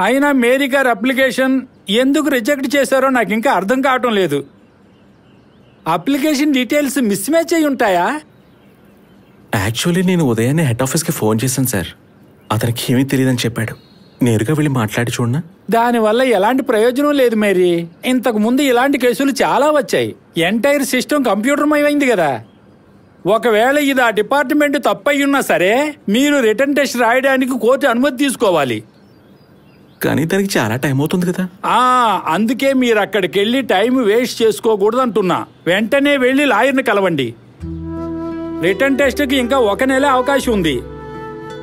అయినా మేరీ గారి అప్లికేషన్ ఎందుకు రిజెక్ట్ చేశారో నాకు ఇంకా అర్థం కావటం లేదు. అప్లికేషన్ డీటెయిల్స్ మిస్ మ్యాచ్ అయి ఉంటాయా? యాక్చువల్లీ నేను ఉదయాన్నే హెడ్ ఆఫీస్కి ఫోన్ చేశాను సార్. అతనికి ఏమీ తెలియదని చెప్పాడు. నేరుగా వెళ్ళి మాట్లాడి చూడనా? దానివల్ల ఎలాంటి ప్రయోజనం లేదు మేరీ. ఇంతకు ముందు ఇలాంటి కేసులు చాలా వచ్చాయి. ఎంటైర్ సిస్టమ్ కంప్యూటర్మయమైంది కదా. ఒకవేళ ఇది ఆ డిపార్ట్మెంట్ తప్పయి ఉన్నా సరే మీరు రిటర్న్ టెస్ట్ రాయడానికి కోర్టు అనుమతి తీసుకోవాలి. కానీ దానికి చాలా టైం అవుతుంది కదా. అందుకే మీరు అక్కడికి వెళ్ళి టైం వేస్ట్ చేసుకోకూడదు అంటున్నా. వెంటనే వెళ్ళి లాయర్ని కలవండి. రిటర్న్ టెస్ట్కి ఇంకా 1 నెల అవకాశం ఉంది.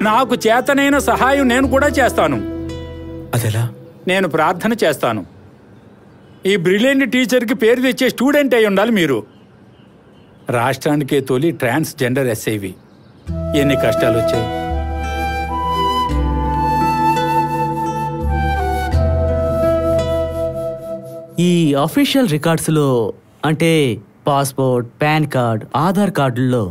నాకు చేతనైన సహాయం నేను కూడా చేస్తాను. అదెలా? నేను ప్రార్థన చేస్తాను. ఈ బ్రిలియంట్ టీచర్కి పేరు తెచ్చే స్టూడెంట్ అయి ఉండాలి మీరు. రాష్ట్రానికే తొలి ట్రాన్స్జెండర్ ఎస్ఐవి. ఎన్ని కష్టాలు వచ్చాయి. ఈ అఫీషియల్ రికార్డ్స్లో అంటే పాస్పోర్ట్, పాన్ కార్డ్, ఆధార్ కార్డుల్లో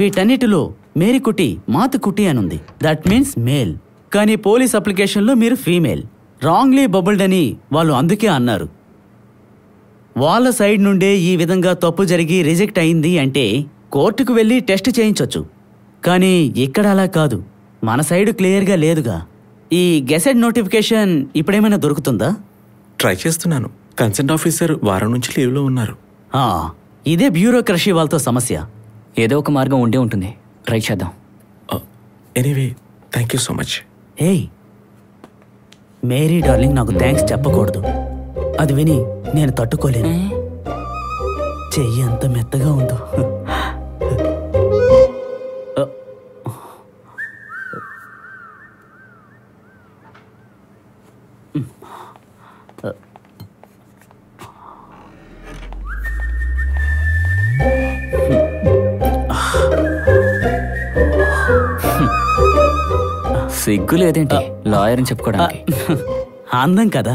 వీటన్నిటిలో మేరీకుటి మాతుకుటి అని ఉంది. That means male. కానీ పోలీస్ అప్లికేషన్లో మీరు ఫీమేల్. రాంగ్లీ బబుల్డ్ అని వాళ్ళు అందుకే అన్నారు. వాళ్ళ సైడ్ నుండే ఈ విధంగా తప్పు జరిగి రిజెక్ట్ అయింది అంటే కోర్టుకు వెళ్ళి టెస్ట్ చేయించవచ్చు. కానీ ఇక్కడ అలా కాదు. మన సైడ్ క్లియర్గా లేదుగా. ఈ గెసెట్ నోటిఫికేషన్ ఇప్పుడేమైనా దొరుకుతుందా? ట్రై చేస్తున్నాను. కన్సెంట్ ఆఫీసర్ వారం నుంచి లీవ్లో ఉన్నారు. ఇదే బ్యూరోక్రసీ వాళ్ళతో సమస్య. ఏదో ఒక మార్గం ఉండే ఉంటుంది. ట్రై చేద్దాం. Anyway thank you so much. ఏయ్ మేరీ డార్లింగ్, నాకు థ్యాంక్స్ చెప్పకూడదు. అది విని నేను తట్టుకోలేను. చెయ్యి అంత మెత్తగా ఉందో. సిగ్గు లేదేంటి లాయర్ అని చెప్పుకోవడానికి? అందం కదా,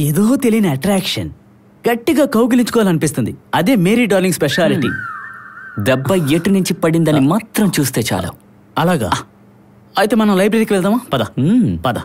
ఏదో తెలియని అట్రాక్షన్. గట్టిగా కౌగిలించుకోవాలనిపిస్తుంది. అదే మేరీ డార్లింగ్ స్పెషాలిటీ. దెబ్బ ఎటు నుంచి పడిందని మాత్రం చూస్తే చాలు. అలాగా? అయితే మనం లైబ్రరీకి వెళ్దామా? పద.